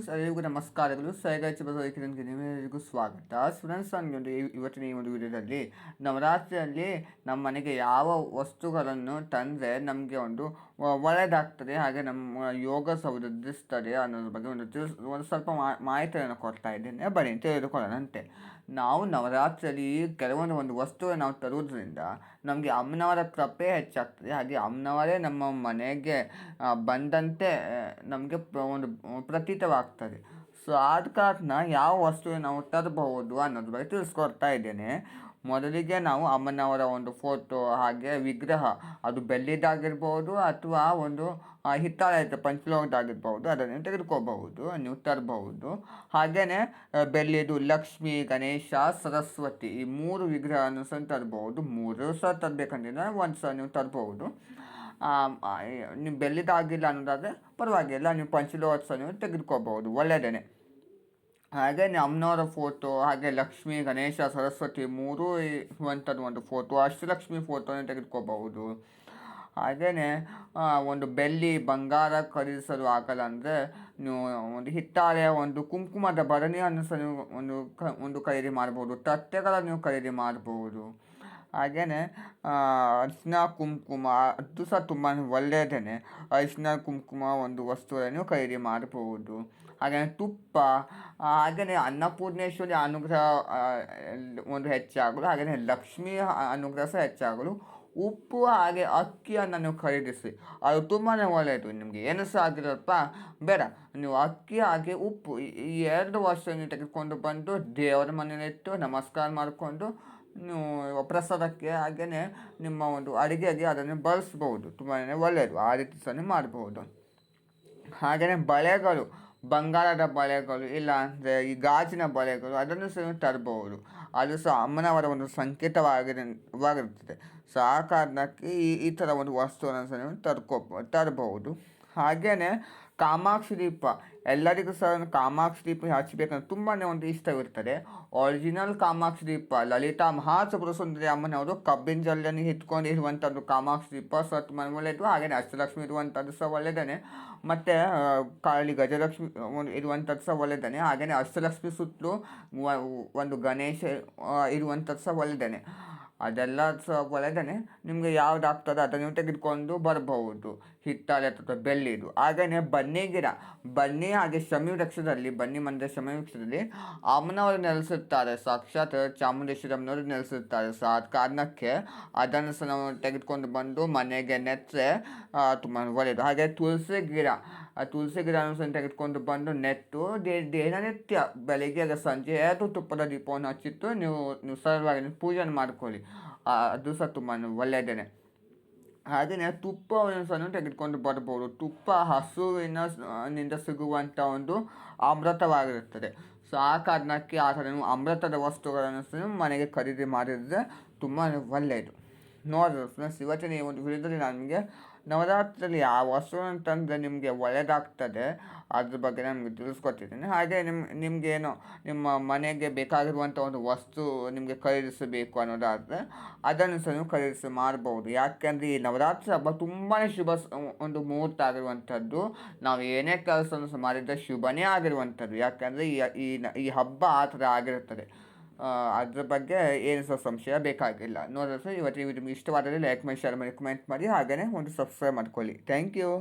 Friends, ಎಲ್ಲರಿಗೂ ನಮಸ್ಕಾರಗಳು. ಸೈಗಾಚಿ ಬಸವೈಕ್ಯನಿಗೆ ನಿಮ್ಮೆಲ್ಲರಿಗೂ ಸ್ವಾಗತ. ಫ್ರೆಂಡ್ಸ್, ನನಗೆ ಇವತ್ತಿನ ಈ ಒಂದು ವಿಡಿಯೋದಲ್ಲಿ ನವರಾತ್ರಿಯಲ್ಲಿ ನಮ್ಮ ಮನೆಗೆ ಯಾವ ವಸ್ತುಗಳನ್ನು ತಂದರೆ ನಮಗೆ ಒಂದು ಒಳ್ಳೆಯದಾಗ್ತದೆ, ಹಾಗೆ ನಮ್ಮ ಯೋಗ ವೃದ್ಧಿಸ್ತದೆ ಅನ್ನೋದ್ರ ಬಗ್ಗೆ ಒಂದು ಸ್ವಲ್ಪ ಮಾಹಿತಿಯನ್ನು ಕೊಡ್ತಾ ಇದ್ದೇನೆ. ಬನ್ನಿ ತಿಳಿದುಕೊಳ್ಳೋಣಂತೆ. ನಾವು ನವರಾತ್ರಿಯಲ್ಲಿ ಕೆಲವೊಂದು ವಸ್ತುವನ್ನು ನಾವು ತರುವುದರಿಂದ ನಮಗೆ ಅಮ್ಮನವರ ಕೃಪೆ ಹೆಚ್ಚಾಗ್ತದೆ, ಹಾಗೆ ಅಮ್ಮನವರೇ ನಮ್ಮ ಮನೆಗೆ ಬಂದಂತೆ ನಮಗೆ ಒಂದು ಪ್ರತೀತವಾಗ್ತದೆ. ಸೊ ಆದ ಕಾರಣ ಯಾವ ವಸ್ತುವನ್ನು ನಾವು ತರಬಹುದು ಅನ್ನೋದ್ರ ಬಗ್ಗೆ ತಿಳಿಸ್ಕೊಡ್ತಾ ಇದ್ದೇನೆ. ಮೊದಲಿಗೆ ನಾವು ಅಮ್ಮನವರ ಒಂದು ಫೋಟೋ ಹಾಗೆ ವಿಗ್ರಹ, ಅದು ಬೆಳ್ಳಿದಾಗಿರ್ಬೋದು ಅಥವಾ ಒಂದು ಹಿತ್ತಾಳೆ ಪಂಚಲೋಹದಾಗಿರ್ಬೋದು, ಅದನ್ನು ತೆಗೆದುಕೋಬಹುದು, ನೀವು ತರಬಹುದು. ಹಾಗೆಯೇ ಬೆಳ್ಳಿದು ಲಕ್ಷ್ಮಿ, ಗಣೇಶ, ಸರಸ್ವತಿ ಈ 3 ವಿಗ್ರಹವನ್ನು ಸಹ ತರಬಹುದು. 3 ಸಹ ತರಬೇಕಂದ್ರೆ ಒಂದು ಸಹ ನೀವು ತರಬಹುದು. ನೀವು ಬೆಳ್ಳಿದಾಗಿಲ್ಲ ಅನ್ನೋದಾದರೆ ಪರವಾಗಿಲ್ಲ, ನೀವು ಪಂಚಲೋಹದ ಸಹ ನೀವು ತೆಗೆದುಕೋಬಹುದು, ಒಳ್ಳೆಯದೇ. ಹಾಗೆ ಅಮ್ಮನವರ ಫೋಟೋ ಹಾಗೆ ಲಕ್ಷ್ಮಿ, ಗಣೇಶ, ಸರಸ್ವತಿ 3 ಇರುವಂಥದ್ದು ಒಂದು ಫೋಟೋ, ಅಷ್ಟಲಕ್ಷ್ಮಿ ಫೋಟೋನ ತೆಗೆದುಕೋಬಹುದು. ಹಾಗೆಯೇ ಒಂದು ಬೆಳ್ಳಿ ಬಂಗಾರ ಖರೀದಿಸಲು ಆಗಲ್ಲ ಅಂದರೆ ನೀವು ಒಂದು ಹಿತ್ತಾಳೆಯ ಒಂದು ಕುಂಕುಮದ ಭರಣಿಯನ್ನು ಸಹ ನೀವು ಒಂದು ಖರೀದಿ ಮಾಡ್ಬೋದು. ತಟ್ಟೆಗಳನ್ನು ನೀವು ಖರೀದಿ ಮಾಡ್ಬೋದು. ಹಾಗೆಯೇ ಅರಿಶಿನ ಕುಂಕುಮ, ಅದು ಸಹ ತುಂಬ ಒಳ್ಳೆಯದೇ. ಅರಿಶಿನ ಕುಂಕುಮ ಒಂದು ವಸ್ತುವನ್ನು ಖರೀದಿ ಮಾಡಬಹುದು. ಹಾಗೆಯೇ ತುಪ್ಪ, ಹಾಗೆಯೇ ಅನ್ನಪೂರ್ಣೇಶ್ವರಿ ಅನುಗ್ರಹ ಒಂದು ಹೆಚ್ಚಾಗಲು, ಹಾಗೆಯೇ ಲಕ್ಷ್ಮೀ ಅನುಗ್ರಹ ಸಹ ಹೆಚ್ಚಾಗಲು ಉಪ್ಪು ಹಾಗೆ ಅಕ್ಕಿಯನ್ನು ನೀವು ಖರೀದಿಸಿ, ಅದು ತುಂಬಾ ಒಳ್ಳೆಯದು. ನಿಮಗೆ ಏನು ಸಹ ಆಗಿರಪ್ಪ ಬೇಡ, ನೀವು ಅಕ್ಕಿ ಹಾಗೆ ಉಪ್ಪು ಈ 2 ವಸ್ತುವನ್ನು ತೆಗೆದುಕೊಂಡು ಬಂದು ದೇವರ ಮನೆಯಲ್ಲಿಟ್ಟು ನಮಸ್ಕಾರ ಮಾಡಿಕೊಂಡು ನೀವು ಪ್ರಸಾದಕ್ಕೆ ಹಾಗೆಯೇ ನಿಮ್ಮ ಒಂದು ಅಡುಗೆಗೆ ಅದನ್ನು ಬಳಸ್ಬೋದು. ತುಂಬಾ ಒಳ್ಳೆಯದು, ಆ ರೀತಿ ಸಹ ಮಾಡಬಹುದು. ಹಾಗೆಯೇ ಬಳೆಗಳು, ಬಂಗಾರದ ಬಳೆಗಳು ಇಲ್ಲ ಅಂದರೆ ಈ ಗಾಜಿನ ಬಳೆಗಳು, ಅದನ್ನು ಸಹ ತರಬಹುದು. ಅದು ಸಹ ಅಮ್ಮನವರ ಒಂದು ಸಂಕೇತವಾಗಿರುತ್ತದೆ. ಸೊ ಆ ಕಾರಣಕ್ಕೆ ಈ ಥರ ಒಂದು ವಸ್ತುವನ್ನು ಸಹ ತರಬಹುದು. ಹಾಗೆಯೇ ಕಾಮಾಕ್ಷಿ ದೀಪ, ಎಲ್ಲರಿಗೂ ಸಹ ಕಾಮಾಕ್ಷಿ ದೀಪ ಹಚ್ಚಬೇಕಂದ್ರೆ ತುಂಬಾ ಒಂದು ಇಷ್ಟವಿರ್ತದೆ. ಒರಿಜಿನಲ್ ಕಾಮಾಕ್ಷಿ ದೀಪ ಲಲಿತಾ ಮಹಾತ್ರಿಪುರ ಸುಂದರಿ ಅಮ್ಮನವರು ಕಬ್ಬಿನ ಜಲ್ಲಿಯನ್ನು ಇಟ್ಕೊಂಡು ಇರುವಂಥದ್ದು ಕಾಮಾಕ್ಷಿ ದೀಪ ಸಹ ತುಂಬ ಒಳ್ಳೆಯದು. ಹಾಗೆಯೇ ಅಷ್ಟಲಕ್ಷ್ಮಿ ಇರುವಂಥದ್ದು ಸಹ ಒಳ್ಳೆಯದೇ. ಮತ್ತು ಕಾಳಿ ಗಜಲಕ್ಷ್ಮಿ ಇರುವಂಥದ್ದು ಸಹ ಒಳ್ಳೆಯದೇ. ಹಾಗೆಯೇ ಅಷ್ಟಲಕ್ಷ್ಮಿ ಸುತ್ತಲೂ ಒಂದು ಗಣೇಶ ಇರುವಂಥದ್ದು ಸಹ ಒಳ್ಳೆಯದೇ. ಅದೆಲ್ಲ ಸಹ ಒಳ್ಳೆಯದೇ. ನಿಮಗೆ ಯಾವುದಾಗ್ತದೆ ಅದನ್ನು ನೀವು ತೆಗೆದುಕೊಂಡು ಬರಬಹುದು, ಹಿತ್ತಾಳೆ ಅಥವಾ ಬೆಳ್ಳಿದು. ಹಾಗೆಯೇ ಬನ್ನಿ ಗಿಡ, ಬನ್ನಿ ಹಾಗೆ ಶಮಿ ವೃಕ್ಷದಲ್ಲಿ, ಬನ್ನಿ ಮಂದಿರ ಶಮಿ ವೃಕ್ಷದಲ್ಲಿ ಅಮ್ಮನವರು ನೆಲೆಸಿರ್ತಾರೆ, ಸಾಕ್ಷಾತ್ ಚಾಮುಂಡೇಶ್ವರಿ ಅಮ್ಮನವರು ನೆಲೆಸಿರ್ತಾರೆ. ಸೊ ಆ ಕಾರಣಕ್ಕೆ ಅದನ್ನು ಸಹ ನಾವು ತೆಗೆದುಕೊಂಡು ಬಂದು ಮನೆಗೆ ನೆಟ್ಟರೆ ತುಂಬ ಒಳ್ಳೆಯದು. ಹಾಗೆ ತುಳಸಿ ಗಿಡ, ಆ ತುಳಸಿ ಗಿಡವನ್ನು ಸಹ ತೆಗೆದುಕೊಂಡು ಬಂದು ನೆಟ್ಟು ದಿನನಿತ್ಯ ಬೆಳಿಗ್ಗೆ ಸಂಜೆ 2 ತುಪ್ಪದ ದೀಪವನ್ನು ಹಚ್ಚಿಟ್ಟು ನೀವು ಸರಳವಾಗಿ ಪೂಜೆಯನ್ನು ಮಾಡಿಕೊಳ್ಳಿ, ಅದು ಸಹ ತುಂಬ ಒಳ್ಳೆಯದೇ. ಹಾಗೆಯೇ ತುಪ್ಪವನ್ನು ಸಹ ತೆಗೆದುಕೊಂಡು ಬರ್ಬೋದು. ತುಪ್ಪ ಹಸುವಿನಿಂದ ಸಿಗುವಂಥ ಒಂದು ಅಮೃತವಾಗಿರುತ್ತದೆ. ಸೊ ಆ ಕಾರಣಕ್ಕೆ ಆ ಥರ ನೀವು ಅಮೃತದ ವಸ್ತುಗಳನ್ನು ಸಹ ಮನೆಗೆ ಖರೀದಿ ಮಾಡಿದರೆ ತುಂಬ ಒಳ್ಳೆಯದು. ನೋಡಿದ್ರು ಫ್ರೆಂಡ್ಸ್, ಇವತ್ತಿನ ಈ ಒಂದು ವಿಡಿಯೋದಲ್ಲಿ ನಾನು ನಿಮಗೆ ನವರಾತ್ರಿಯಲ್ಲಿ ಯಾವ ವಸ್ತುವನ್ನು ತಂದರೆ ನಿಮಗೆ ಒಳ್ಳೆಯದಾಗ್ತದೆ ಅದ್ರ ಬಗ್ಗೆ ನಮಗೆ ತಿಳಿಸ್ಕೊಟ್ಟಿದ್ದೀನಿ. ಹಾಗೆ ನಿಮಗೇನು ನಿಮ್ಮ ಮನೆಗೆ ಬೇಕಾಗಿರುವಂಥ ಒಂದು ವಸ್ತು ನಿಮಗೆ ಖರೀದಿಸಬೇಕು ಅನ್ನೋದಾದರೆ ಅದನ್ನು ಸಹ ನೀವು ಖರೀದಿಸಿ ಮಾಡ್ಬೋದು. ಯಾಕೆಂದರೆ ಈ ನವರಾತ್ರಿ ಹಬ್ಬ ತುಂಬಾ ಒಂದು ಮುಹೂರ್ತ ಆಗಿರುವಂಥದ್ದು. ನಾವು ಏನೇ ಕೆಲಸವನ್ನು ಸಹ ಮಾಡಿದರೆ ಶುಭನೇ ಆಗಿರುವಂಥದ್ದು. ಯಾಕೆಂದರೆ ಈ ಹಬ್ಬ ಆ ಥರ ಆಗಿರುತ್ತದೆ. ಅದ್ರ ಬಗ್ಗೆ ಏನು ಸಹ ಸಂಶಯ ಬೇಕಾಗಿಲ್ಲ. ನೋಡಿದ್ರೆ ಇವತ್ತು ಈ ವಿಡಿಯೋ ಇಷ್ಟವಾದರೆ ಲೈಕ್ ಮಾಡಿ, ಶೇರ್ ಮಾಡಿ, ಕಮೆಂಟ್ ಮಾಡಿ, ಹಾಗೆಯೇ ಒಂದು ಸಬ್ಸ್ಕ್ರೈಬ್ ಮಾಡ್ಕೊಳ್ಳಿ. Thank you.